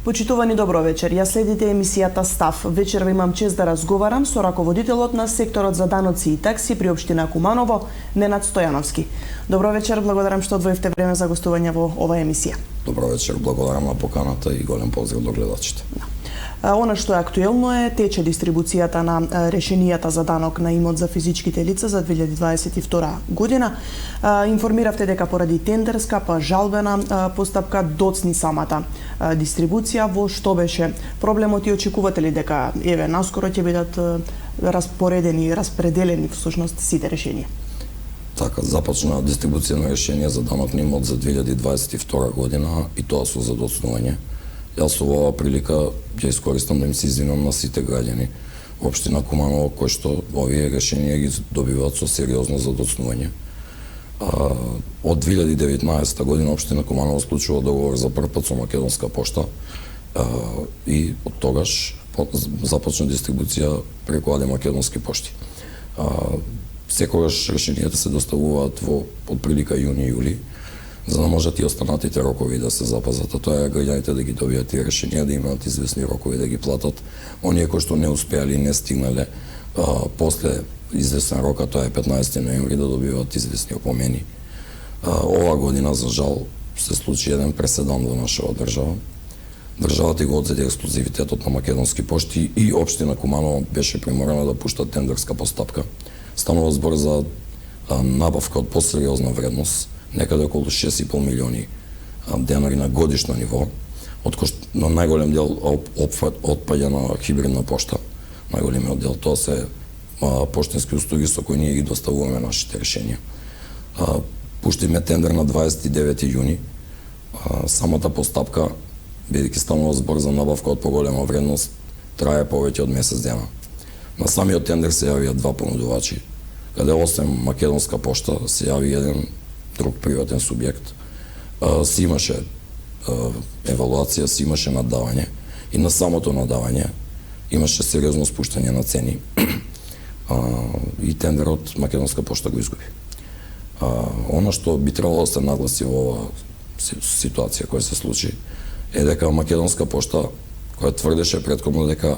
Почитувани добро вечер. Ја следите емисијата Став. Вечерва имам чест да разговарам со раководителот на секторот за даноци и такси при општина Куманово, Ненад Стојановски. Добро вечер, благодарам што одвоивте време за гостување во оваа емисија. Добро вечер, благодарам на поканата и голем поздрав до гледачите. Она што е актуелно е тече дистрибуцијата на решенијата за данок на имот за физичките лица за 2022 година. Информиравте дека поради тендерска па жалбена постапка доцни самата дистрибуција. Во што беше проблемот и очекувате ли дека наскоро ќе бидат распределени всушност сите решенија? Така, започна дистрибуција на решенија за данок на имот за 2022 година и тоа со задоцнување. Јас со оваа прилика ќе искористам да им се извинам на сите граѓани општина Куманово кои што овие решенија ги добиваат со сериозно задоцнување. Од 2019 година општина Куманово склучува договор за прв пат со Македонска пошта и од тогаш започна дистрибуција преку АД Македонски пошти. Секогаш решенијата се доставуваат во отприлика јуни-јули, за да можат и останатите рокови да се запазат. А тоа е граѓаните да ги добијат тие решенија, да имаат известни рокови да ги платат. Оние кои што не успеале и не стигнале после известен рок, а тоа е 15 ноември, да добиваат известни опомени. Оваа година, за жал, се случи еден преседан во нашава држава. Државата го одзеде ексклузивитетот на Македонски пошти и општина Куманово беше приморана да пушта тендерска постапка. Станува збор за набавка од посериозна вредност, некаде околу 6,5 милиони денари на годишно ниво, од кој на најголем дел отпаѓа на хибридна пошта. Најголемиот дел тоа се поштенски услуги со кои ние ги доставуваме нашите решенија. Пуштиме тендер на 29 јуни. Самата постапка, бидејќи станува збор за набавка од поголема вредност, трае повеќе од месец дена. На самиот тендер се јавија два понудувачи, каде освен Македонска пошта се јави еден друг приватен субјект. Си имаше евалуација, си имаше наддавање и на самото наддавање имаше сериозно спуштање на цени и тендерот Македонска пошта го изгуби. Она што би требало да се нагласи во оваа ситуација која се случи е дека Македонска пошта, која тврдеше претходно дека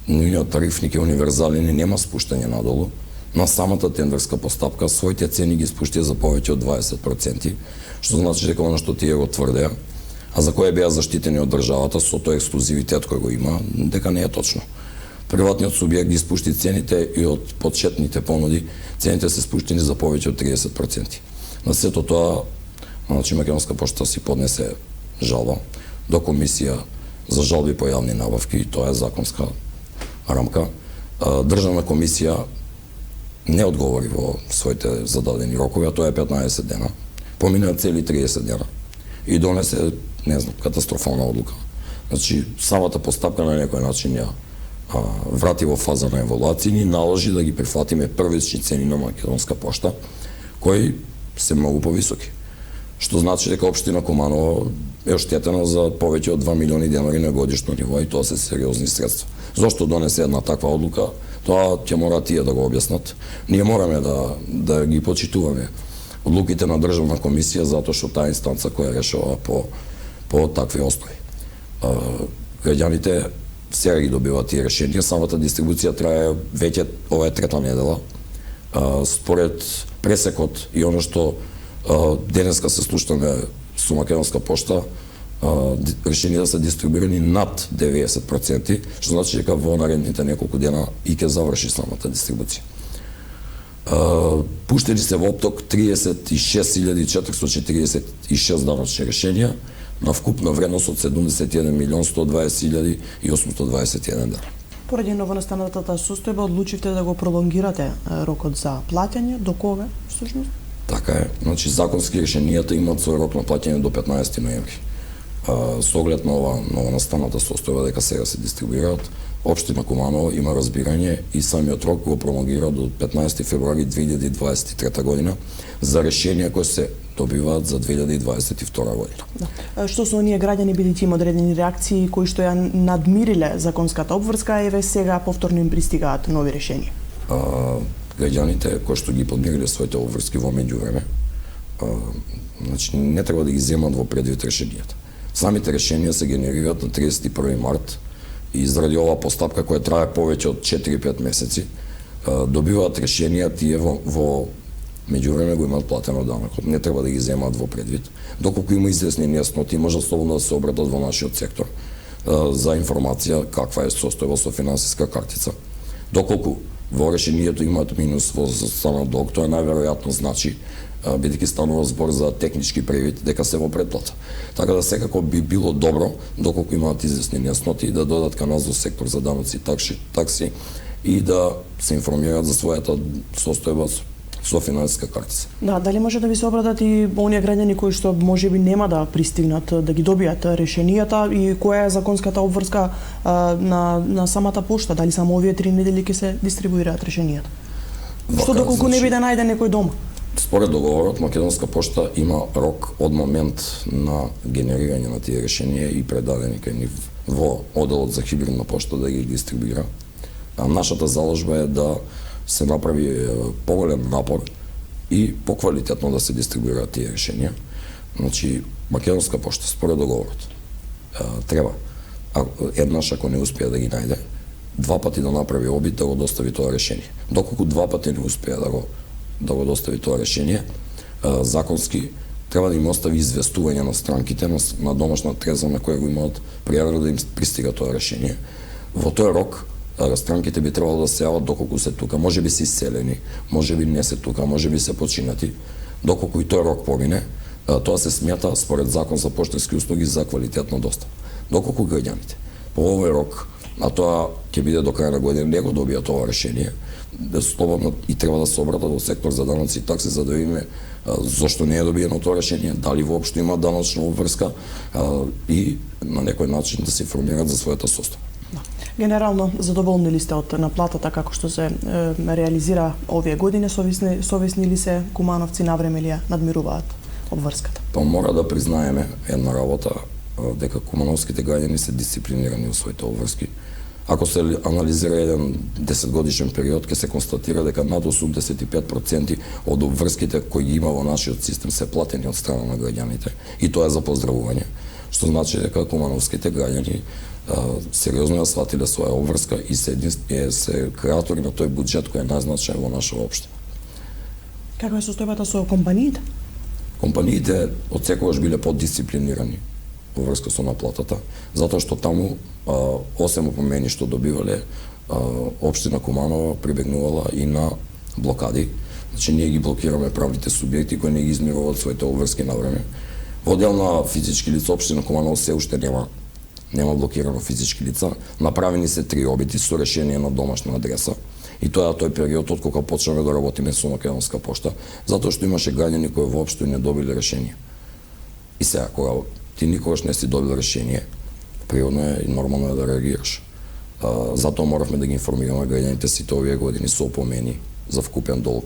нивниот тарифник е универзален и нема спуштање надолу, на самата тендерска постапка своите цени ги спуштија за повеќе од 20%, што значи дека она што тие го тврдеа, а за кое беа заштитени од државата со тој ексклузивитет кој го има, дека не е точно. Приватниот субјект ги спушти цените и од почетните понуди цените се спуштени за повеќе од 30%. На сето тоа, значи Македонска пошта си поднесе жалба до комисија за жалби по јавни набавки, и тоа е законска рамка. Државна комисија не одговори во своите зададени рокови, а тоа е 15 дена. Поминаа цели 30 дена и донесе, не знам, катастрофална одлука. Значи, самата постапка на некој начин ја врати во фаза на евалуација и наложи да ги прифатиме првични цени на Македонска пошта, кои се многу повисоки. Што значи дека општина Куманово е оштетена за повеќе од 2 милиони денари на годишно ниво, и тоа се сериозни средства. Зошто донесе една таква одлука? Тоа ќе мора тие да го објаснат. Ние мораме да ги почитуваме одлуките на Државна комисија, затоа што таа инстанца која решава по такви основи. Граѓаните сега ги добиваат тие решенија. Самата дистрибуција трае веќе, ова е трета недела. Според пресекот и оно што денеска се слушнаме со Македонска пошта, решенијата се дистрибуирани над 90%, што значи дека во наредните неколку дена и ќе заврши самата дистрибуција. Пуштени се во опток 36.446 даночни решенија на вкупна вредност од 71.120.821 дена. Поради новонастанатата состојба одлучивте да го пролонгирате рокот за плаќање, до кога всушност? Така е. Значи, законски решенијата имаат свој рок на плаќање до 15 ноември. Со оглед на ова новонастаната состојба дека сега се дистрибуираат, општина Куманово има разбирање и самиот рок го пролонгира до 15 февруари 2023 година за решенија кои се добиваат за 2022 година. Да. Што со оние граѓани, бидејќи има одредени реакции кои што ја надмириле законската обврска, еве сега повторно им пристигаат нови решенија? Граѓаните кои што ги подмириле своите обврски во меѓувреме, значи не треба да ги земат во предвид решенијата. Самите решенија се генерираат на 31 март и заради оваа постапка која трае повеќе од 4-5 месеци, добиваат решенија тие во меѓувреме го имаат платено данокот. Не треба да ги земаат во предвид. Доколку има известни нејасноти, може слободно да се обратат во нашиот сектор за информација каква е состојба со финансиска картица. Доколку во решението имаат минус во останат долг, тоа најверојатно значи, бидејќи станува збор за технички превид, дека се во предплата. Така да секако би било добро, доколку имаат известни нејасноти, да додат кај нас во сектор за даноци, такси и да се информираат за својата состојба со финансиска картица. Да, дали може да ви се обратат и оние граѓани кои што можеби нема да пристигнат да ги добијат решенијата и која е законската обврска на самата пошта, дали само овие 3 недели ќе се дистрибуираат решенијата? Што доколку не биде најден некој дома? Според договорот, Македонска пошта има рок од момент на генерирање на тие решенија и предадени кај нив во одделот за хибридна пошта да ги дистрибуира. Нашата заложба е да се направи поголем напор и поквалитетно да се дистрибуираат тие решенија. Значи, Македонска пошта, според договорот, треба, еднаш ако не успее да ги најде, 2 пати да направи обид да го достави тоа решение. Доколку 2 пати не успее да го достави тоа решение, законски треба да им остави известување на странките на домашна треза на која го имаат пријавено да им пристига тоа решение. Во тој рок странките би требало да се јават доколку се тука, може би се иселени, може би не се тука, може би се починати. Доколку и тој рок помине, тоа се смета според закон за поштенски услуги за квалитетна достап. Доколку граѓаните по овој рок, а тоа ќе биде до крај на година, не го добијат ова решение, да слободно и треба да се обратат во сектор за даноци и такси за да видиме зошто не е добиено тоа решение, дали воопшто има даночна обврска и на некој начин да се информираат за својата состојба. Генерално, задоволни ли сте од наплатата како што се реализира овие години? Совесни ли се кумановци, навреме ли ја надмируваат обврската? Па мора да признаеме една работа, дека кумановските граѓани се дисциплинирани во своите обврски. Ако се анализира еден 10-годишен период, ќе се констатира дека над 85% од обврските кои ги има во нашиот систем се платени од страна на граѓаните. И тоа е за поздравување, што значи дека кумановските граѓани сериозно ја сватиле своја обврска и се креатори на тој буџет кој е најзначаен во нашава општина. Каква е состојбата со компаниите? Компаниите од секогаш биле поддисциплинирани во врска со наплатата, затоа што таму, осем опомени што добивале, општина Куманово прибегнувала и на блокади. Значи, ние ги блокираме правните субјекти кои не ги измируваат своите обврски на време. Во дел на физички лица, општина Куманово се уште нема блокирано физички лица. Направени се 3 обиди со решение на домашна адреса. И тоа е тој период од кога почнаме да работиме со Македонска пошта, затоа што имаше граѓани кои воопшто не добиле решение. И сега, кога ти никогаш не си добил решение, природно е и нормално е да реагираш. Затоа моравме да ги информираме граѓаните сите овие години со опомени за вкупен долг,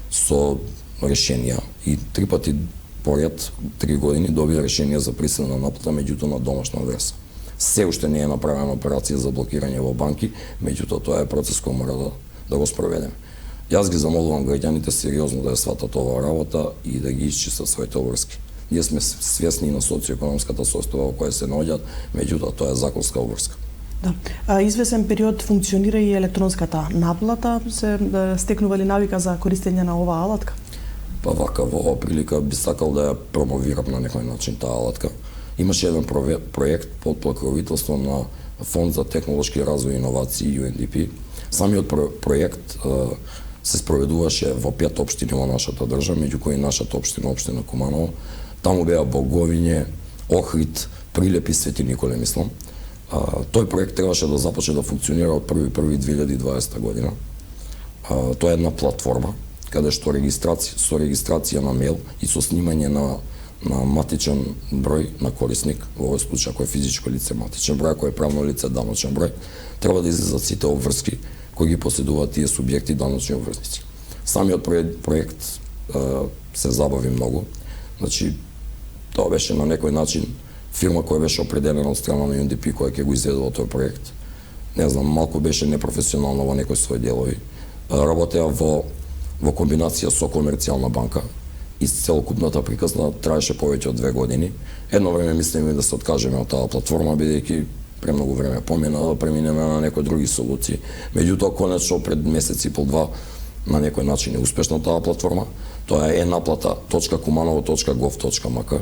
со решенија и 3 пати поред 3 години добија решение за присилна наплата, меѓутоа на домашна адреса. Се уште не е направена операција за блокирање во банки, меѓутоа тоа е процес кој мора да го спроведеме. Јас ги замолувам граѓаните сериозно да ја сватат оваа работа и да ги исчистат своите обврски. Ние сме свесни на социоекономската состојба во која се наоѓаат, меѓутоа тоа е законска обврска. Да. Извесен период функционира и електронската наплата. Се стекнува ли навика за користење на оваа алатка? Па вака, во оваа прилика би сакал да ја промовирам на некој начин таа алатка. Имаше еден проект под покровителство на Фонд за технолошки развој и иновации UNDP. Самиот проект се спроведуваше во 5 општини во нашата држава, меѓу кои нашата општина, општина Куманово. Таму беа Боговиње, Охрид, Прилеп и Свети Николе, мислам. Тој проект требаше да започне да функционира од 1.1.2020 година. Тоа е една платформа каде што со регистрација на мејл и со снимање на матичен број на корисник, во овој случај кој е физичко лице матичен број, кој е правно лице даночен број, треба да излезат сите обврски кои ги поседуваат тие субјекти даночни обврсници. Самиот проект се забави многу. Значи, тоа беше на некој начин фирма која беше определена од страна на UNDP која ќе го изведува тој проект. Не знам, малку беше непрофесионално во некои своји делови. Работеа во комбинација со комерцијална банка и целокупната приказна траеше повеќе од 2 години. Едно време мислиме да се откажеме од таа платформа, бидејќи премногу време помина да преминеме на некои други солуции. Меѓутоа, конечно, пред месец и пол-два на некој начин е успешна таа платформа. Тоа е enaplata.kumanovo.gov.mk.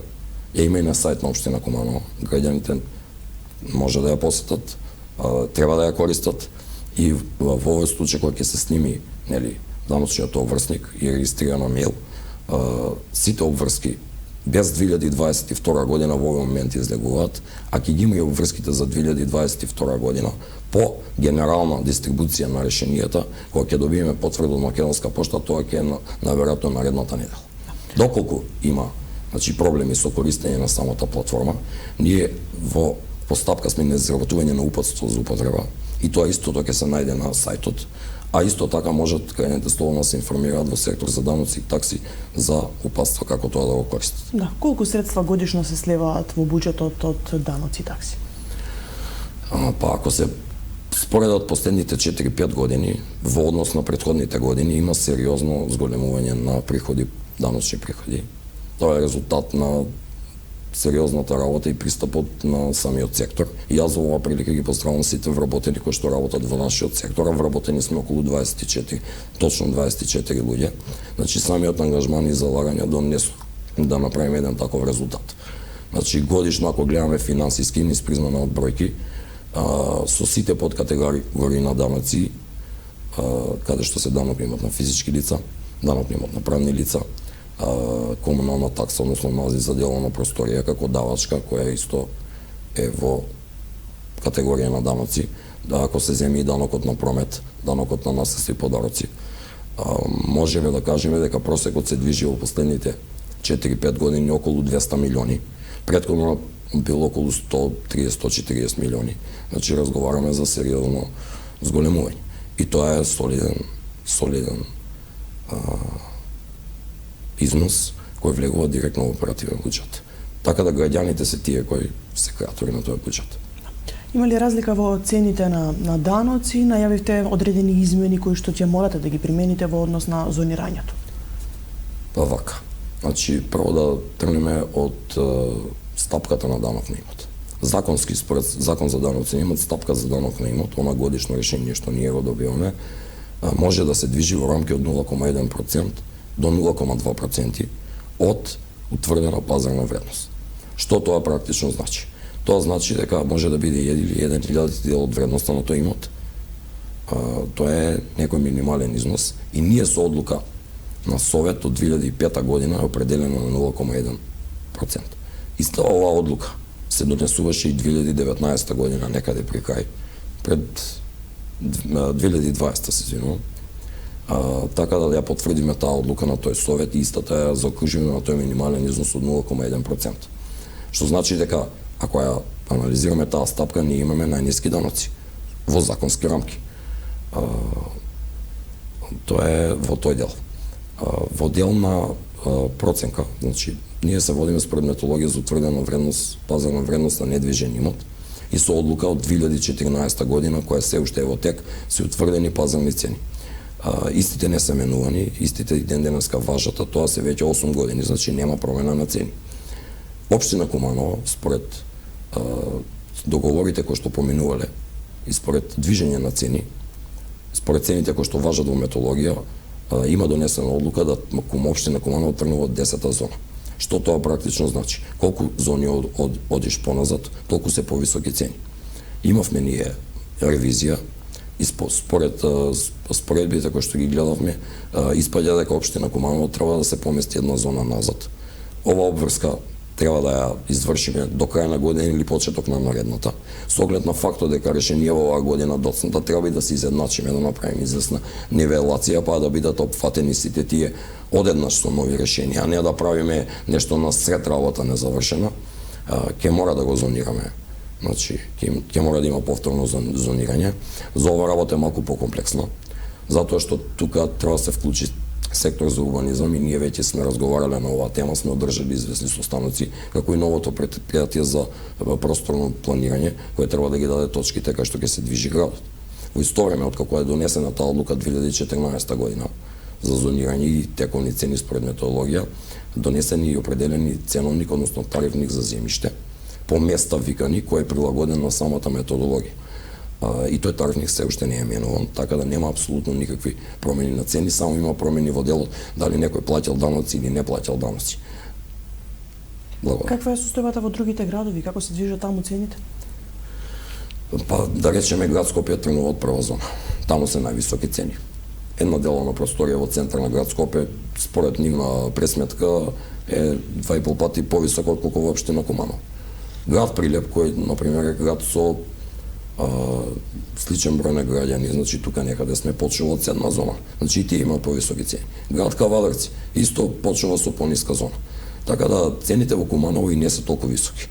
Ја има и на сајт на општина Куманово. Граѓаните може да ја посетат, треба да ја користат и во овој случај кога ќе се сними, нели, даночниот обврсник и регистрирано мејл, сите обврски без 2022 година во овој момент излегуваат, а ќе ги има и обврските за 2022 година по генерална дистрибуција на решенијата, кога ќе добиеме потврда од Македонска пошта, тоа ќе е наверојатно наредната недела. Доколку има проблеми со користење на самата платформа, ние во постапка сме на изработување на упатство за употреба и тоа истото ќе се најде на сајтот, а исто така можат граѓаните слободно се информираат во сектор за даноци и такси за упатство како тоа да го користат. Да, колку средства годишно се слеваат во буџетот од даноци и такси? Па ако се споредат последните 4-5 години во однос на претходните години има сериозно зголемување на приходи, даночни приходи. Тоа е резултат на сериозната работа и пристапот на самиот сектор. И јас за оваа прилика ги поздравувам сите вработени кои што работат во нашиот сектор, а вработени сме околу 24, точно 24 луѓе. Значи самиот ангажман и залагање донесо да направиме еден таков резултат. Значи годишно ако гледаме финансиски низ призма на одбројки, со сите подкатегории на даноци, каде што се данок имат на физички лица, данок имат на правни лица, комунална такса, односно нази за дело на просторија како давачка, која исто е во категорија на даноци, да ако се земи и данокот на промет, данокот на наследство и подароци, можеме да кажеме дека просекот се движи во последните 4-5 години околу 200 милиони. Претходно било околу 130-140 милиони. Значи разговараме за сериозно зголемување. И тоа е солиден износ кој влегува директно во оперативен буџет. Така да граѓаните се тие кои се креатори на тој буџет. Има ли разлика во цените на даноци? Најавивте одредени измени кои што ќе морате да ги примените во однос на зонирањето. Па вака. Значи прво да тргнеме од стапката на данок на имот. Законски според Закон за даноци на имот, стапка за данок на имот, она годишно решение што ние го добиваме, може да се движи во рамки од 0,1% до 0,2% од утврдена пазарна вредност. Што тоа практично значи? Тоа значи дека може да биде 1/1000 дел од вредноста на тој имот. Тоа е некој минимален износ и ние со одлука на Совет од 2005 година е определено на 0,1%. Иста оваа одлука се донесуваше и 2019 година, некаде при крај, пред 2020 се извинувам. Така да ја потврдиме таа одлука на тој Совет и истата ја заокружиме на тој минимален износ од 0,1%. Што значи дека ако ја анализираме таа стапка, ние имаме најниски даноци во законски рамки. Тоа е во тој дел. Во дел на проценка, значи ние се водиме според методологија за утврдена вредност, пазарна вредност на недвижен имот и со одлука од 2014 година која се уште е во тек, се утврдени пазарни цени. Истите не се менувани, истите и ден денеска важат, а тоа се веќе 8 години, значи нема промена на цени. Општина Куманово, според договорите кои што поминувале и според движење на цени, според цените кои што важат во методологија, има донесена одлука да општина Куманово тргнува од 10-та зона. Што тоа практично значи? Колку зони одиш поназад, толку се повисоки цени. Имавме ние ревизија и според споредбите кои што ги гледавме, испаѓа дека општина Куманово треба да се помести една зона назад. Ова обврска треба да ја извршиме до крај на година или почеток на наредната. Со оглед на фактот дека решение во оваа година доцната треба и да се изедначиме, да направиме известна нивелација, па да бидат опфатени сите тие одеднаш со нови решенија, а не да правиме нешто на сред работа незавршена. Ќе мора да го зонираме. Значи, ќе мора да има повторно зонирање. За ова работа е малку покомплексна, затоа што тука треба да се вклучи сектор за урбанизам и ние веќе сме разговарале на оваа тема, сме одржали известни состаноци, како и новото претпријатие за просторно планирање, кое треба да ги даде точките кај што ќе се движи градот. Во исто време, откако е донесена таа одлука 2014 година, за зонирање и тековни цени според методологија, донесени и определени ценовник, односно тарифник за земјиште, по места викани, кој е прилагоден на самата методологија. И тој тарифник се уште не е менуван, така да нема апсолутно никакви промени на цени, само има промени во делот дали некој плаќал даноци или не плаќал даноци. Каква е состојбата во другите градови? Како се движат таму цените? Па, да речеме, град Скопје тргнува од прва зона. Таму се највисоки цени. Една делана просторија во центар на град Скопје, според нивна пресметка, е 2,5 пати повисока од колку во општина Куманово. Град Прилеп, кој, например, е град со сличен број на граѓани, значи тука некаде сме почнува од 7 зона. Значи и тие имаат повисоки цени. Град Кавадарци исто почнува со пониска зона. Така да цените во Куманово и не се толку високи.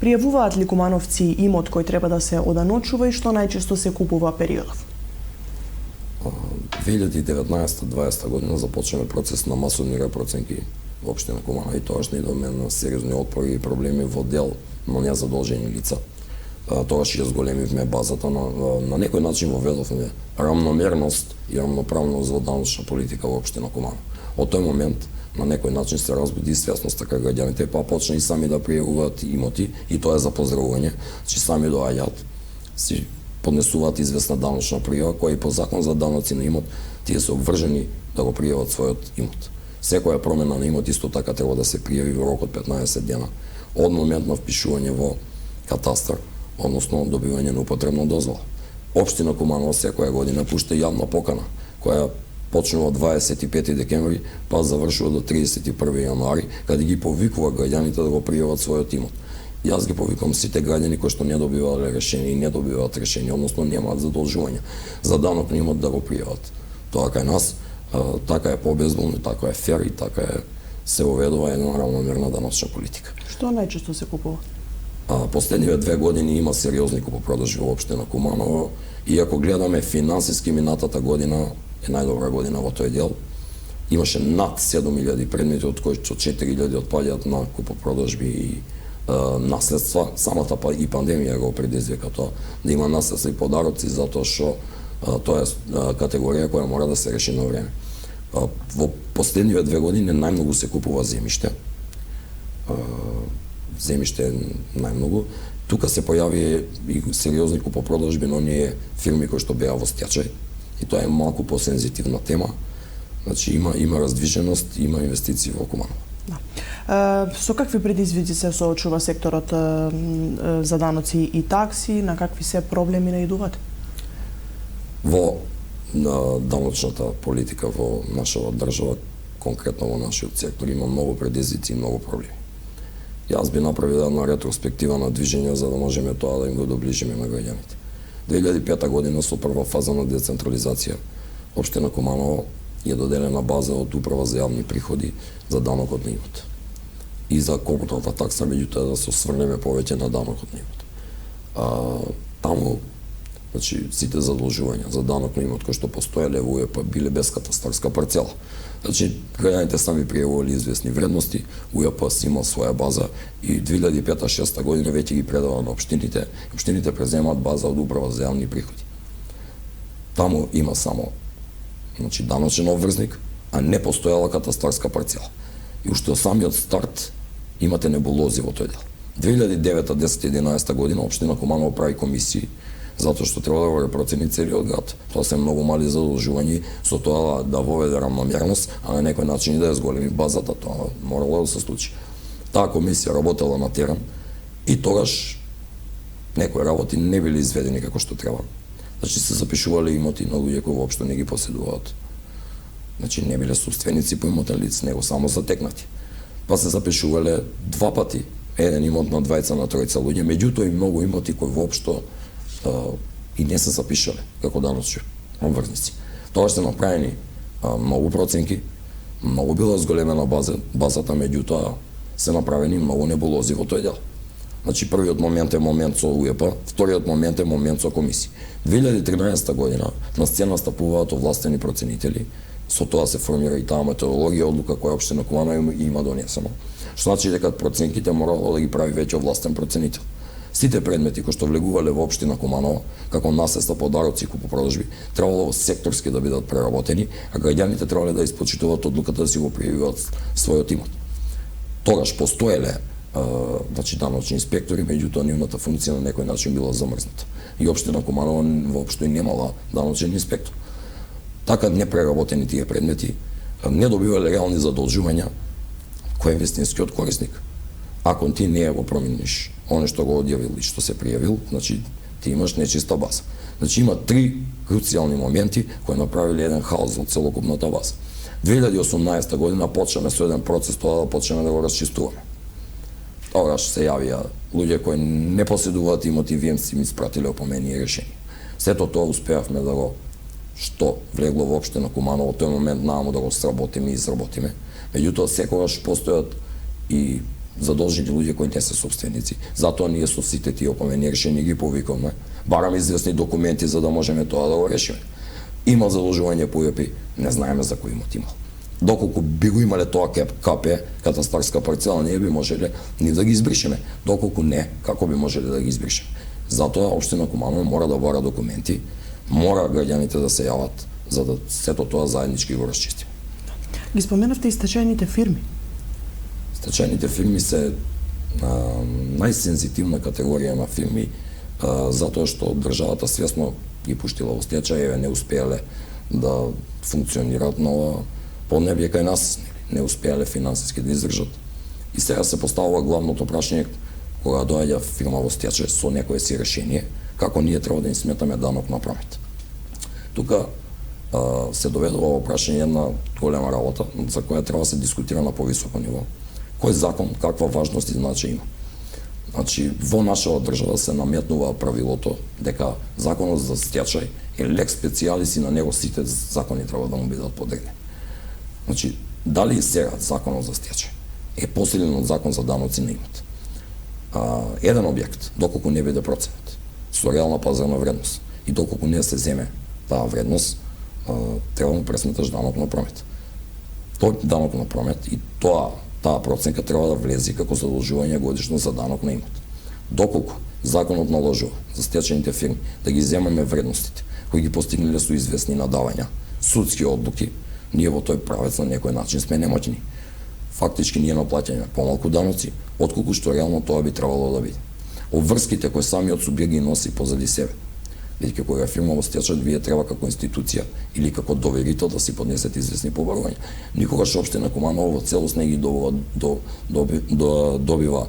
Пријавуваат ли кумановци имот кој треба да се оданочува и што најчесто се купува периодов? 2019-2020 година започнеме процес на масовни репроценки во општина Куманово и тоа што идоме на сериозни отпори и проблеми во дел на незадолжени лица. Тогаш ја зголемивме базата на некој начин воведовме рамномерност и рамноправност во даночна политика во општина Куманово. Од тој момент на некој начин се разбуди свесноста кај граѓаните, па почна и сами да пријавуваат имоти, и тоа е за поздравување, че сами доаѓаат, си поднесуваат известна даночна пријава, која и по закон за даноци на имот, тие се обвржени да го пријават својот имот. Секоја промена на имот исто така треба да се пријави во рок од 15 дена од момент на впишување во катастар, односно добивање на употребна дозвола. Општина Куманово секоја година пушта јавна покана, која почнува од 25 декември, па завршува до 31 јануари, каде ги повикува граѓаните да го пријават својот имот. Јас ги повикувам сите граѓани кои што не добивале решение и не добиваат решение, односно немаат задолжување за данок на имот да го пријават. Тоа кај нас така е побезболно, така е фер и така е се оведува една равномерна даночна политика. Што најчесто се купува? Последниве 2 години има сериозни купопродажби во општина Куманово, и ако гледаме финансиски минатата година е најдобра година во тој дел. Имаше над 7000 предмети, од кои 4000 отпаѓаат на купопродажби и наследства. Самата и пандемија го предизвика тоа, да има наследства и подароци, затоа што тоа е категорија која мора да се реши на време. Во последниве 2 години најмногу се купува земјиште. Земјиште најмногу. Тука се појави и сериозни купопродажби на оние фирми кои што беа во стјачај. И тоа е малку посензитивна тема. Значи има раздвиженост, има инвестиции во Куманово. Да. Со какви предизвици се соочува секторот за даноци и такси, на какви се проблеми наидуваат? Во даночната политика во нашата држава, конкретно во нашиот сектор, има многу предизвици и многу проблеми. Јас би направил една ретроспектива на движење за да можеме тоа да им го доближиме на граѓаните. 2005 година со прва фаза на децентрализација општина Куманово е доделена база од Управа за јавни приходи за данокот на имот. И за комутната такса, меѓутоа да се осврнеме повеќе на данокот на имот. Таму, значи, сите задолжувања за данок на имот кои што постоеле во УЕП биле без катастарска парцела. Значи, граѓаните сами пријавувале известни вредности, УЕП си имал своја база и 2005-2006 година веќе ги предава на општините. Општините преземаат база од Управа за јавни приходи. Таму има само даночен обврзник, а не постојала катастарска парцела. И уште од самиот старт имате небулози во тој дел. 2009, 10, 11 година општина Куманово прави комисии затоа што треба да го репроцени целиот град. Тоа се многу мали задолжувања, со тоа да воведе рамномерност, а на некој начин и да ја зголеми базата, тоа морало да се случи. Таа комисија работела на терен и тогаш некои работи не били изведени како што треба. Значи се запишувале имоти на луѓе кои воопшто не ги поседуваат. Значи не биле собственици по имотен лиц, него само затекнати. Па се запишувале 2 пати еден имот на 2 на 3 луѓе, меѓутоа и многу имоти кои воопшто и не се запишале како даночни обврзници. Тоа се направени многу проценки, многу била зголемена базата, меѓутоа се направени многу небулози во тој дел. Значи првиот момент е момент со УЕП, вториот момент е момент со комисија. 2013 година на сцена стапуваат овластени проценители, со тоа се формира и таа методологија, одлука која општина Куманово има донесено. Што значи дека проценките морало да ги прави веќе овластен проценител. Сите предмети кои што влегувале во општина Куманово, како наследство, подароци и купопродажби, требало секторски да бидат преработени, а граѓаните требале да испочитуваат одлуката да си го пријавуваат својот имот. Тогаш постоеле даночни инспектори, меѓутоа нивната функција на некој начин била замрзната. И општина Куманово воопшто и немала даночен инспектор. Така непреработени тие предмети не добивале реални задолжувања кој е вистинскиот корисник. Ако ти не го промениш оно што го одјавил и што се пријавил, значи ти имаш нечиста база. Значи има три круцијални моменти кои направиле еден хаос во целокупната база. 2018 година почнеме со еден процес тоа да почнеме да го расчистуваме. Тогаш се јавија луѓе кои не поседуваат имоти, ВМС им испратиле опомени и решени. Сето тоа успеавме да го што влегло воопште на Куманово, тој момент наамо да го сработиме и изработиме. Меѓутоа секогаш постојат и задолжени луѓе кои не се собственици. Затоа ние со сите тие опомени решени ги повикаме, бараме известни документи за да можеме тоа да го решиме. Има задолжување по УЕП, не знаеме за кој имот имал. Доколку би го имале тоа КП, катастарска парцела, ние би можеле ни да ги избришеме. Доколку не, како би можеле да ги избришеме? Затоа општина Куманово мора да бара документи, мора граѓаните да се јават за да сето тоа заеднички го расчистиме. Ги споменавте и стечајните фирми. Стечајните фирми се најсензитивна категорија на фирми, затоа што државата свесно ги пуштила во стечај, не успеале да функционираат, но поднебје кај нас не успеале финансиски да издржат. И сега се поставува главното прашање кога доаѓа фирма во стечај со некое си решение, како ние треба да им сметаме данок на промет. Тука се доведува во прашање една голема работа за која треба да се дискутира на повисоко ниво. Кој закон, каква важност и значење има? Значи, во нашава држава се наметнува правилото дека законот за стечај е лекс специјалис и на него сите закони треба да му бидат подрени. Значи, дали сега законот за стечај е посилен од закон за даноци на имот? Еден објект, доколку не биде проценет, со реална пазарна вредност и доколку не се земе таа вредност, треба да му пресметаш данок на промет. Тој данок на промет и таа проценка треба да влезе како задолжување годишно за данок на имот. Доколку законот наложува за стечајните фирми да ги земеме вредностите кои ги постигнале со известни надавања, судски одлуки, ние во тој правец на некој начин сме немоќни. Фактички ние наплаќаме помалку даноци, отколку што реално тоа би требало да биде. Обврските кои самиот субјект ги носи позади себе. Бидејќи кога фирма во стечај, вие треба како институција или како доверител да си поднесете известни побарувања. Никогаш општина Куманово во целост не ги добива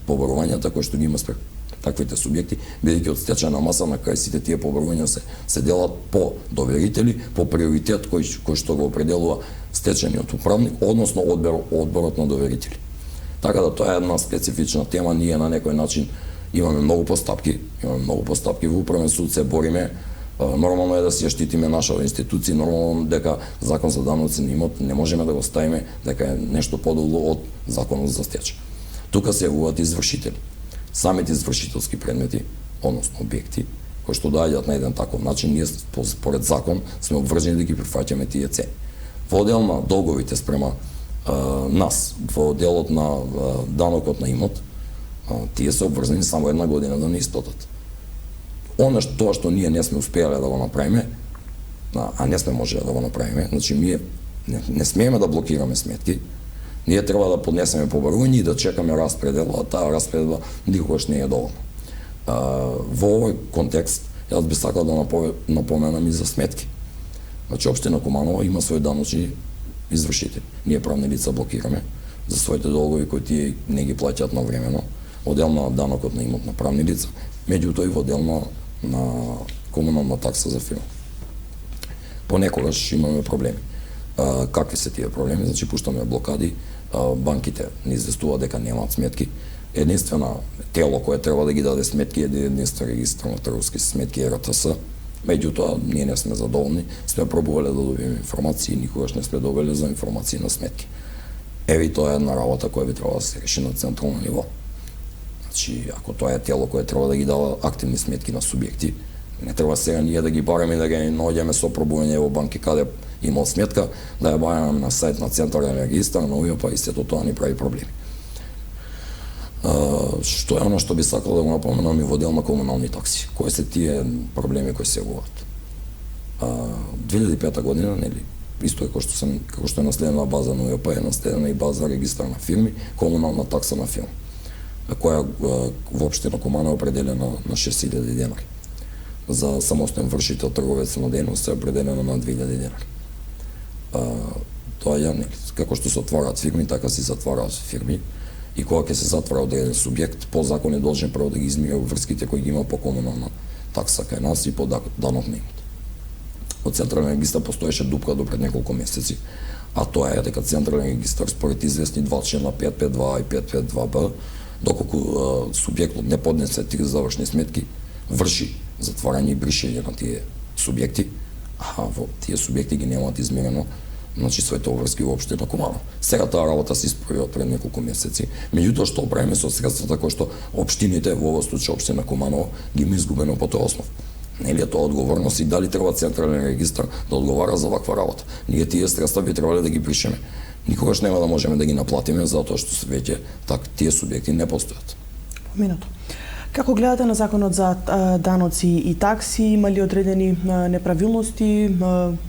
побарувањата кои што ги има спрема таквите субјекти, бидејќи од стечајна маса на крај сите тие побарувања се делат по доверители, по приоритет кој што го определува стечајниот управник, односно одборот на доверители. Така да тоа е една специфична тема, ние на некој начин имаме многу постапки во управен суд, се бориме. Нормално е да си ја штитиме нашава институција, нормално дека закон за даноци на имот не можеме да го ставиме дека е нешто подолго од законот за стечај. Тука се јавуваат извршители. Самите извршителски предмети, односно објекти, кои што доаѓаат на еден таков начин, ние според закон сме обврзани да ги прифаќаме тие цени. Во дел на долговите спрема нас, во делот на данокот на имот, тие се обврзани само една година да не исплатат. Тоа што ние не сме успеале да го направиме, а не сме можеле да го направиме, значи ние не смееме да блокираме сметки, ние треба да поднесеме побарување и да чекаме распредела, а таа распредела никогаш не е доволна. Во овој контекст, јас би сакал да напоменам и за сметки. Значи, општина Куманово има свој даночни извршители. Ние правни лица блокираме за своите долгови кои тие не ги плаќаат навремено, одел на данокот на имот на правни лица, меѓутоа и во дел на комунална такса за фирма. Понекогаш имаме проблеми. Какви се тие проблеми? Значи, пуштаме блокади, банките не известуваат дека немаат сметки. Единствено тело кое треба да ги даде сметки е единствено регистар на трговски сметки РТС. Меѓутоа, ние не сме задоволни, сме пробувале да добиеме информации, никогаш не сме добиле за информации на сметки. Еви, тоа е една работа која би требало да се реши на централно ниво. Значи, ако тоа е тело кое треба да ги дава активни сметки на субјекти, не треба сега ние да ги бараме и да ги наоѓаме со пробување во банки каде имал сметка, да ја бараме на сајт на централен регистар, но па и сето тоа ни прави проблеми. Што е оно што би сакал да го напоменам и во дел на комунални такси? Кои се тие проблеми кои се јавуваат? 2005 година, нели, исто е како што е наследена база на УЈП, е наследена и база регистар на фирми, комунална такса на фирма, која во општина Куманово е определена на 6000 денари. За самостоен вршител трговец на дејност е определена на 2000 денари. Тоа е, нели, како што се отвараат фирми, така се затвараат фирми. И кога ќе се затвора одреден субјект, по закон е должен прво да ги измира врските кои ги има по комунална такса кај нас и по данок на имот. Од Централен регистар постоеше дупка до пред неколку месеци, а тоа е дека Централен регистар според известни два члена 552 и 552б, доколку субјектот не поднесе три завршни сметки, врши затварање и бришење на тие субјекти, а во тие субјекти ги немаат измерено световрски воопште на Куманово. Сега таа работа се исправила пред неколку месеци. Меѓутоа што правиме со средствата кои што општините, во овој случај општина Куманово, ги има изгубено по тој основ? Нели е тоа одговорност и дали треба Централен регистар да одговара за ваква работа? Ние тие средства би требале да ги бришеме. Никогаш нема да можеме да ги наплатиме затоа што веќе тие субјекти не постојат. Поминато. Како гледате на законот за даноци и такси? Има ли одредени неправилности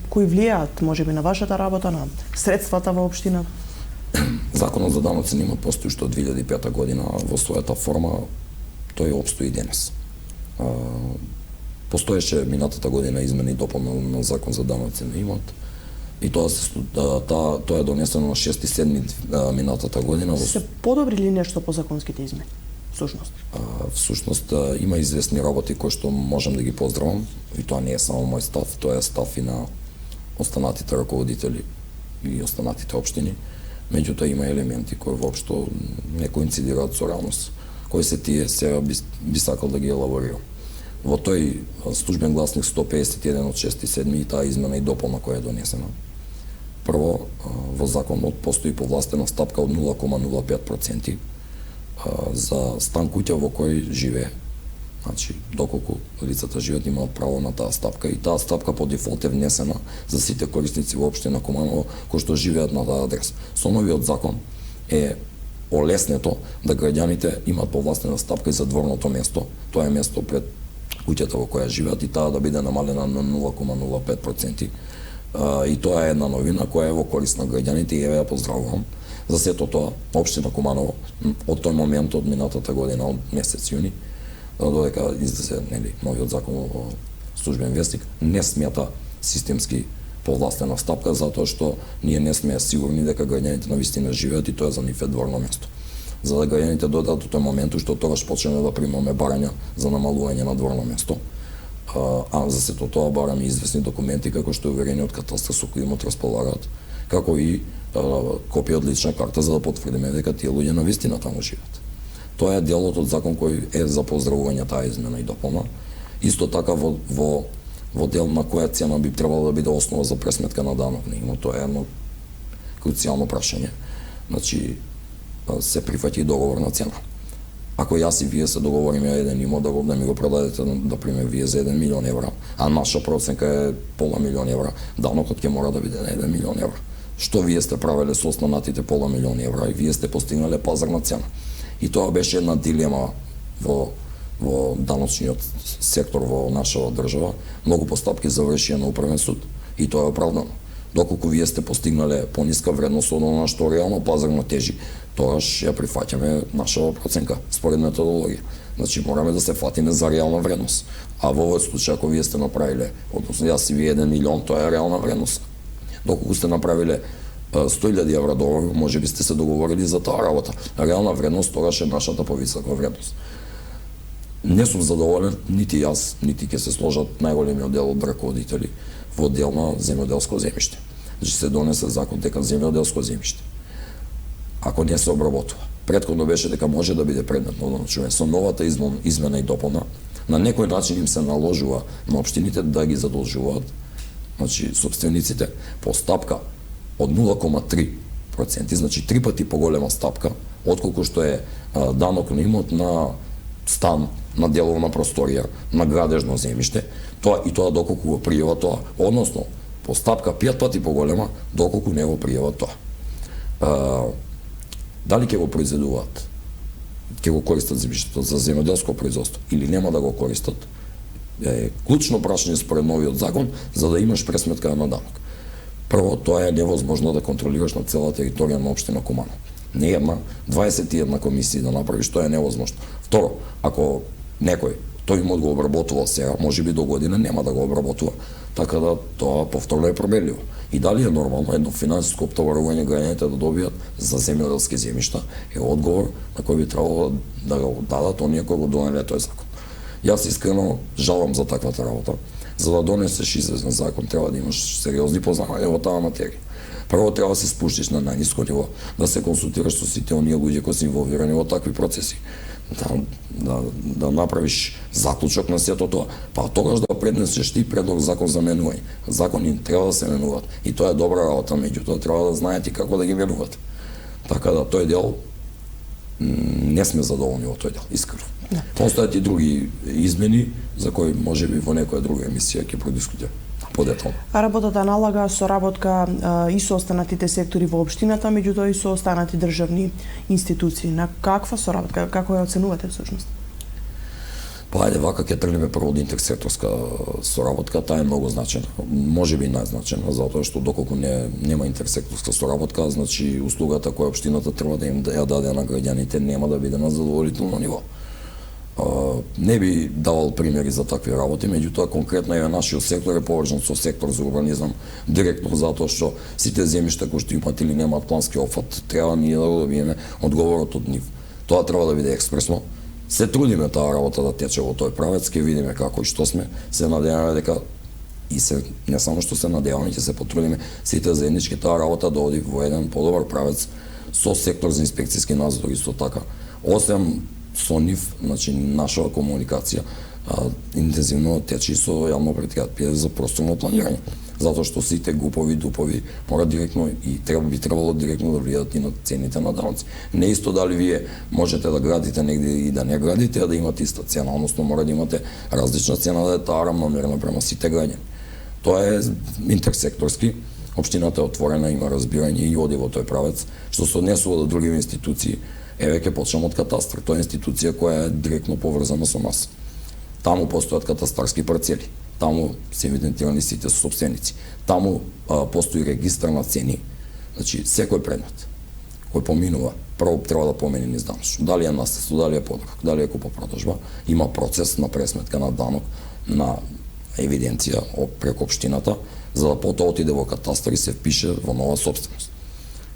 кои влијаат можеби на вашата работа, на средствата во општина? Законот за даноци има постои што од 2005 година во својата форма тој опстои денес. Постоеше минатата година измени и дополна на закон за даноци на имот и тоа е донесено на 6.7. Минатата година. Се подобри ли нешто по законските измени? Всушност има известни работи кои што можам да ги поздравам и тоа не е само мој став, тоа е став и на останатите раководители и останатите општини. Меѓутоа има елементи кои воопшто не коинцидираат со реалност. Кои се тие, сега би сакал да ги елаборирам. Во тој службен гласник 151 од 6.7. и таа измена и дополна која е донесена. Прво, во законот постои повластена стапка од 0,05% за стан куќа во кој живее. Значи, доколку лицата живеат имаат право на таа стапка и таа стапка по дефолт е внесена за сите корисници во општина Куманово кои што живеат на таа адреса. Со новиот закон е олеснето да граѓаните имаат повластена стапка и за дворното место. Тоа е место пред куќата во која живеат и таа да биде намалена на 0,05%. И тоа е една новина која е во корист на граѓаните и ја поздравувам. За сето тоа, општина Куманово, од тој момент, од минатата година, од месец јуни, додека излезе новиот закон во службен вестник, не смета системски повластена стапка, затоа што ние не сме сигурни дека граѓаните навистина живеат и тоа за нив е дворно место. За да граѓаните додат до тој момент што тогаш почнеме да примаме барања за намалување на дворно место, а за сето тоа бараме известни документи како што е уверени од катастар со кои имот располагаат, како и копија од лична карта за да потврдиме дека тие луѓе навистина таму живеат. Тоа е делот од закон кој е за поздравување таа измена и дополна. Исто така во дел на која цена би требало да биде основа за пресметка на данок на имот, тоа е едно круцијално прашање. Значи, се прифаќа и договорна цена. Ако јас и вие се договориме еден имот да ми го продадете, да пример вие за 1 милион евра, а наша проценка е пола милион евра, данокот ќе мора да биде на 1 милион евра. Што вие сте правеле со останатите пола милион евра и вие сте постигнале пазарна цена. И тоа беше една дилема во даночниот сектор во нашава држава. Многу постапки завршија на управен суд и тоа е оправдано. Доколку вие сте постигнале пониска вредност од она што реално пазарно тежи, тогаш ја прифаќаме нашава проценка според методологија. Значи мораме да се фатиме за реална вредност. А во овој случај ако вие сте направиле, односно јас и вие 1 милион, тоа е реална вредност. Доколку сте направиле 100.000 евра договор, може би сте се договорили за таа работа. Реална вредност тогаш е нашата повисока вредност. Не сум задоволен, нити јас, нити ќе се сложат најголемиот дел од раководители во дел на земјоделско земјиште. Значи се донесе закон дека земјоделско земјиште, ако не се обработува, претходно беше дека може да биде предмет на одночување. Со новата измена и дополна, на некој начин им се наложува на општините да ги задолжуваат, значи сопствениците, по стапка од 0,3%, значи 3 пати поголема стапка, отколку што е данок на имот на стан, на деловна просторија, на градежно земјиште, тоа доколку го пријава тоа, односно по стапка 5 пати поголема доколку не го пријава тоа. Дали ќе го произведуваат ќе го користат земјиштето за земјоделско производство или нема да го користат, е клучно прашање според новиот закон за да имаш пресметка на данок. Прво, тоа е невозможно да контролираш на цела територија на општина Куманово. Не една, 21 комисии да направиш, тоа е невозможно. Второ, ако некој тој имот го обработува сега, можеби до година нема да го обработува, така да тоа повторно е пробелливо. И дали е нормално едно финансиско оптоварување граѓаните да добијат за земјоделски земјишта е одговор на кој би требало да го дадат оние кои го донеле тој закон. Јас искрено жалам за таквата работа. За да донесеш известен закон треба да имаш сериозни познавања во таа материја. Прво треба да се спуштиш на најниско ниво, да се консултираш со сите оние луѓе кои се инволвирани во такви процеси. Да направиш заклучок на сето тоа, па тогаш да преднесеш ти предлог закон за менување. Закони треба да се менуваат и тоа е добра работа, меѓутоа треба да знаете како да ги менувате. Така да тој дел не сме задоволни во тој дел, искрено. Постојат и други измени за кои можеби во некоја друга емисија ќе продискутираме подетално. Работата налага соработка и со останатите сектори во општината, меѓутоа и со останати државни институции. На каква соработка, како ја оценувате всушност? Па ајде вака ќе тргнеме прво од интерсекторска соработка, таа е многу значена. Можеби најзначена, затоа што доколку нема интерсекторска соработка, значи услугата која општината треба да им ја даде на граѓаните нема да биде на задоволително ниво. Не би давал примери за такви работи, меѓутоа конкретно е нашиот сектор е поврзан со сектор за урбанизам директно затоа што сите земјишта кои што имаат или немаат плански опфат, треба ние да го добиеме одговорот од нив. Тоа треба да биде експресно. Се трудиме таа работа да тече во тој правец, ќе видиме како и што сме, се надеваме дека и се не само што се надеваме, ќе се потрудиме сите заеднички таа работа да оди во еден подобар правец со сектор за инспекцијски надзор исто така. Освен со нив, значи наша комуникација интензивно тече и со јавно претпријатие за просторно планирање, затоа што сите ГУП-ови, ДУП-ови мора директно и би требало директно да влијаат и на цените на даноци. Не исто дали вие можете да градите негде и да не градите, а да имате иста цена, односно мора да имате различна цена да е таа рамномерна према сите граѓани. Тоа е интерсекторски. Општината е отворена, има разбирање и оди во тој правец, што се однесува до други институции. Еве ќе почнем од катастар. Тоа е институција која е директно поврзана со нас. Таму постојат катастарски парцели. Таму се евидентирани сите сопственици. Таму постои регистар на цени. Значи секој предмет кој поминува, прво треба да помине низ данош. Дали е наследство, дали е подарок, дали е купопродажба, има процес на пресметка на данок, на евиденција преку општината, за да потоа отиде во катастар и се впише во нова собственост.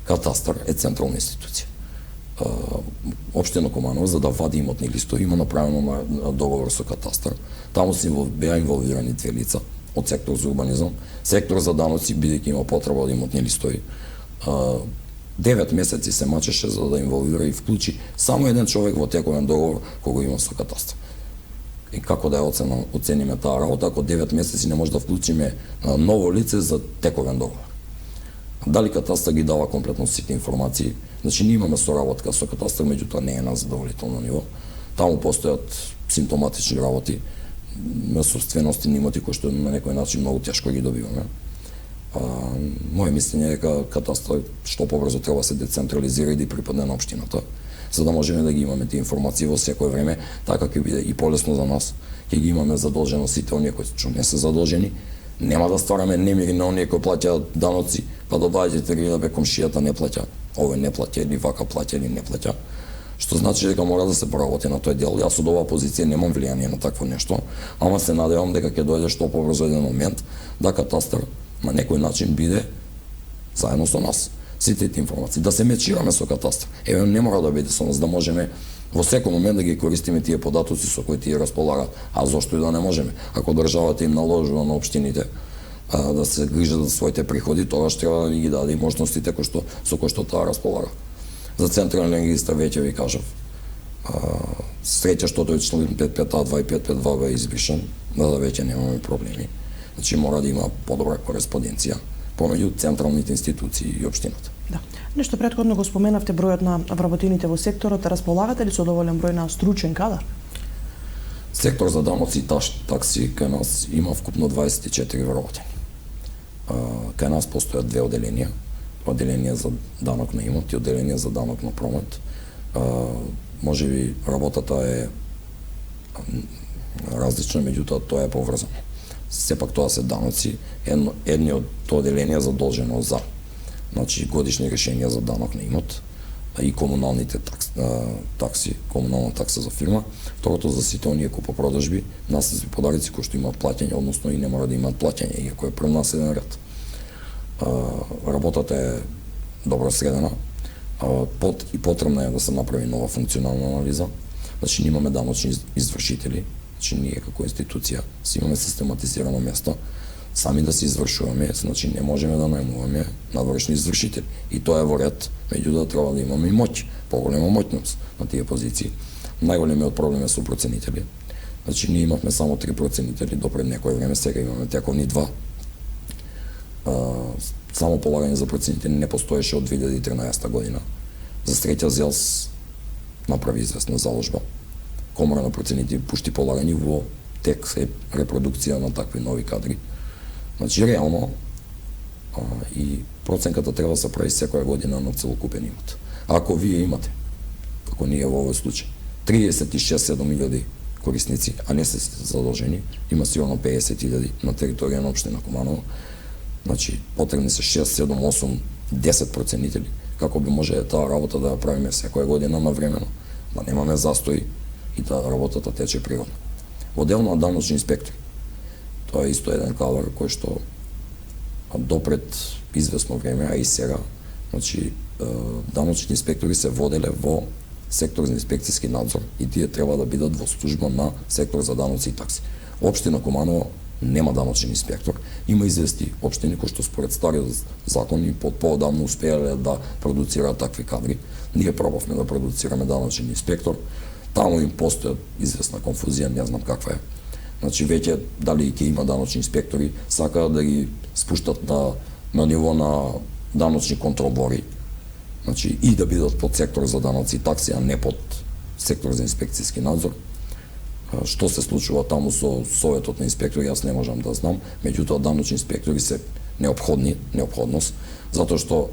Катастар е централна институција. Општина Куманово за да вади имотни листови има направено на договор со катастар. Таму се беа инволвирани две лица од сектор за урбанизам, сектор за даноци бидејќи има потреба од имотни листови. 9 месеци се мачеше за да инволвира и вклучи само еден човек во тековен договор кој го има со катастар. И како да ја оцениме таа работа ако 9 месеци не може да вклучиме ново лице за тековен договор? Дали катастар ги дава комплетно сите информации? Значи ние имаме соработка со катастар, меѓутоа не е на задоволително ниво. Таму постојат симптоматични работи на собствености на имоти кои што на некој начин многу тешко ги добиваме. Моje мислење е дека катастар што побрзо треба се децентрализира и да припадне на општината, за да можеме да ги имаме тие информации во секој време, така ќе биде и полесно за нас. Ќе ги имаме задолжено сите оние кои што не се задолжени. Нема да ствараме немири на оние кои плаќаат даноци, па да доаѓате да бе комшијата не плаќа, овој не плаќа или вака плаќа или не плаќа. Што значи дека мора да се поработи на тој дел. Јас од оваа позиција немам влијание на такво нешто, ама се надевам дека ќе дојде што побрзо еден момент да катастар на некој начин биде заедно со нас. Сите тие информации да се мечираме со катастар. Еве не мора да биде со нас да можеме во секој момент да ги користиме тие податоци со кои тие располагаат. А зошто и да не можеме? Ако државата им наложува на општините да се грижат за своите приходи, тогаш треба да ги даде и можностите со кои што таа располага. За централен регистар веќе ви кажав. Среќа што тој член 552 и 552 бе избришен, да веќе немаме проблеми. Значи мора да има подобра кореспонденција помеѓу централните институции и општината. Да. Нешто претходно го споменавте бројот на вработените во секторот, располагате ли со доволен број на стручен кадар? Сектор за даноци и такси кај нас има вкупно 24 вработени. Кај нас постојат две оделенија за данок на имот и оделение за данок на промет. можеби работата е различна, меѓутоа тоа е поврзано. Сепак тоа се даноци, едни од тоа деление задолжено за годишни решенија за данок на имот и комуналните такси, комунална такса за фирма. Второто за сите оние купопродажби, наследни подарици кои што имаат плаќање, односно и не мора да имаат плаќање, иако е пренаследен ред. Работата е добро средена, и потребна е да се направи нова функционална анализа. Значи, имаме даночни извршители, значи ние како институција си имаме систематизирано место, сами да се извршуваме, значи не можеме да најмуваме надворешни извршители. И тоа е во ред, меѓутоа треба да имаме и моќ, поголема моќност на тие позиции. Најголемиот проблем е со проценители. Значи, ние имавме само 3 проценители до пред некој време, сега имаме тековни 2. Само полагање за проценители не постоеше од 2013 година. За среќа ЗЕЛС направи известна заложба. Комора на проценители пушти полагање во тек репродукција на такви нови кадри. Значи, реално, и проценката треба да се прави секоја година на целокупен имот. Ако вие имате, како ние во овој случај, 36-7 корисници, а не се задолжени, има сигурно 50.000 на територија на општина Куманово, значи, потребни се 6, 7, 8, 10 проценители, како би може таа работа да ја правиме секоја година навремено, да немаме застои и да работата тече природно. Одделно од даночни инспектори, тоа е исто еден кадар кој што допред известно време, а и сега, значи, даночни инспектори се воделе во сектор за инспекцијски надзор и тие треба да бидат во служба на сектор за даноци и такси. Општина Куманово нема даночен инспектор. Има известни општини кои што според стариот закон и поодамно успеале да продуцираат такви кадри. Ние пробавме да продуцираме даночен инспектор. Таму им постои известна конфузија, не знам каква е. Значи, веќе дали ќе има даночни инспектори, сакаат да ги спуштат на ниво на даночни контролбори, значи и да бидат под сектор за даноци и такси, а не под сектор за инспекцијски надзор. Што се случува таму со советот на инспектори, јас не можам да знам, меѓутоа даночни инспектори се неопходност, затоа што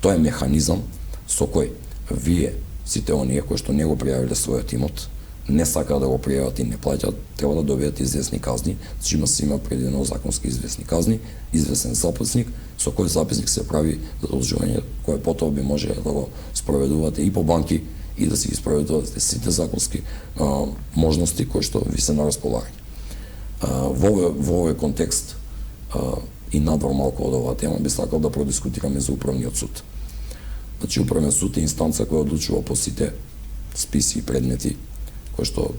тоа е механизам со кој вие, сите оние кои што не го пријавиле својот имот, не сакаат да го пријават и не плаќаат, треба да добијат известни казни, значи има предвидено законски известни казни, известен записник, со кој записник се прави задолжување кое потоа би може да го спроведувате и по банки и да си ги спроведувате сите законски можности кои што ви се на располагање. Во овој контекст и надвор малку од оваа тема би сакал да продискутираме за управниот суд. Значи, управен суд е инстанца која одлучува по сите списи и предмети кои што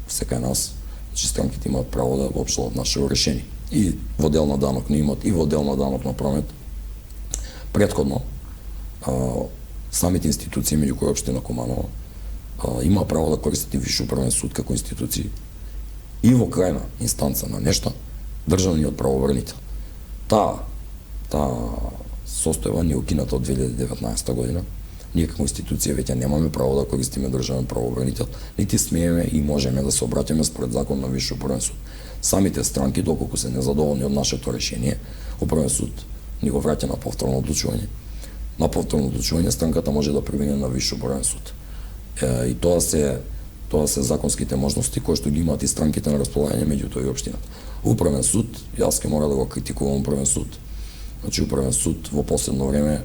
секај нас, значи странките имаат право да обжалат нашето решение. И во дел на данок на имот, и во дел на данок на промет. Претходно, самите институции, меѓу кои општина Куманово, има право да користат и Висши управен суд како институции и во крајна инстанца на нешто, државниот правобранител. Таа состојба не укината од 2019 година. Ние како институција веќе немаме право да користиме државен правобранител, нити смееме и можеме да се обраќаме според закон на Висши управен суд. Самите странки, доколку се незадоволни од нашето решение, управен суд ни го враќа на повторно одлучување. На повторно одлучување странката може да премине на Висши управен суд. И тоа се законските можности кои што ги имаат и странките на располагање меѓутоа и општината. Управен суд, јас ќе мора да го критикувам управен суд. Значи, управен суд во последно време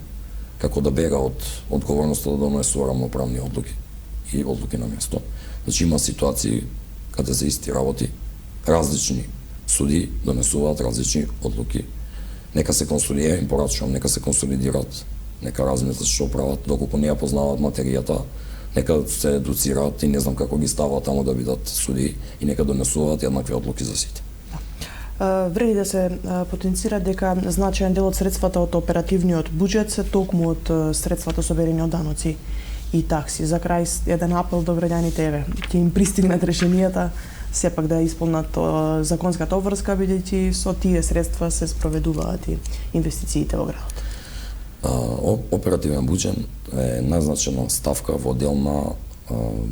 како да бега од одговорноста да донесува рамноправни одлуки и одлуки на место. Значи, има ситуации каде за исти работи различни суди донесуваат различни одлуки. Нека се консолидираат, им порачувам, нека се консолидираат, нека размислат што прават, доколку не ја познаваат материјата, нека се едуцираат и не знам како ги ставаат таму да бидат суди и нека донесуваат еднакви одлуки за сите. Вреди да се потенцира дека значаен дел од средствата од оперативниот буџет се токму од средствата соберени од даноци и такси. За крај еден апел до граѓаните, еве, ќе им пристигнат решенијата сепак да исполнат законската обврска, бидејќи со тие средства се спроведуваат и инвестициите во градот. Оперативен буџет е најзначена ставка во дел на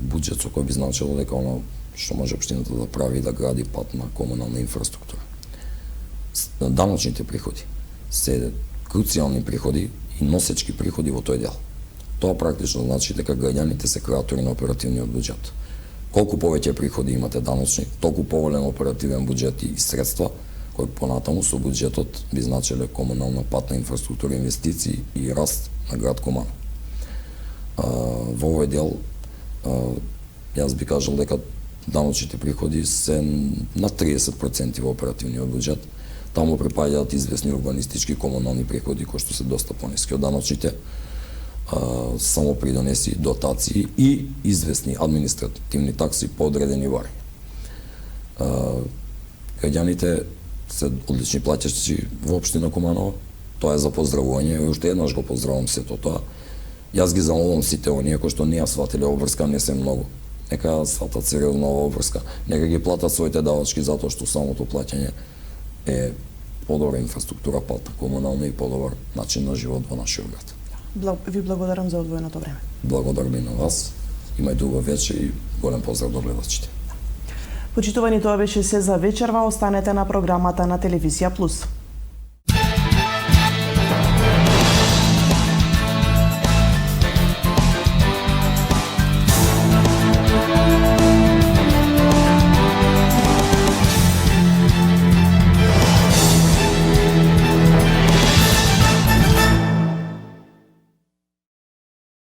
буџет со кој би значило дека оно што може општината да прави да гради патна комунална инфраструктура. Даночните приходи се круцијални приходи и носечки приходи во тој дел. Тоа практично значи дека граѓаните се креатори на оперативниот буџет. Колку повеќе приходи имате даночни, толку поголем оперативен буџет и средства кои понатаму со буџетот би значеле комунална патна инфраструктура, инвестиции и раст на град Куманово. Во овој дел јас би кажал дека даночните приходи се на 30% во оперативниот буџет. Таму припаѓаат известни урбанистички комунални приходи кои што се доста пониски од даночните, само придонеси, дотации и известни административни такси по одредени барања. Граѓаните се одлични плаќачи во општина Куманово. Тоа е за поздравување и уште еднаш го поздравувам сето тоа. Јас ги замолувам сите оние кои што не ја сватиле обврска, не се многу. Нека сватат сериозно ова обврска. Нека ги платат своите давачки затоа што самото плаќање е подобра инфраструктура, патна, комунална и подобар начин на живот во нашиот град. Ви благодарам за одвоеното време. Благодарам и на вас. Имајте убав вечер и голем поздрав до гледачите. Почитувани, тоа беше се за вечерва. Останете на програмата на Телевизија Плюс.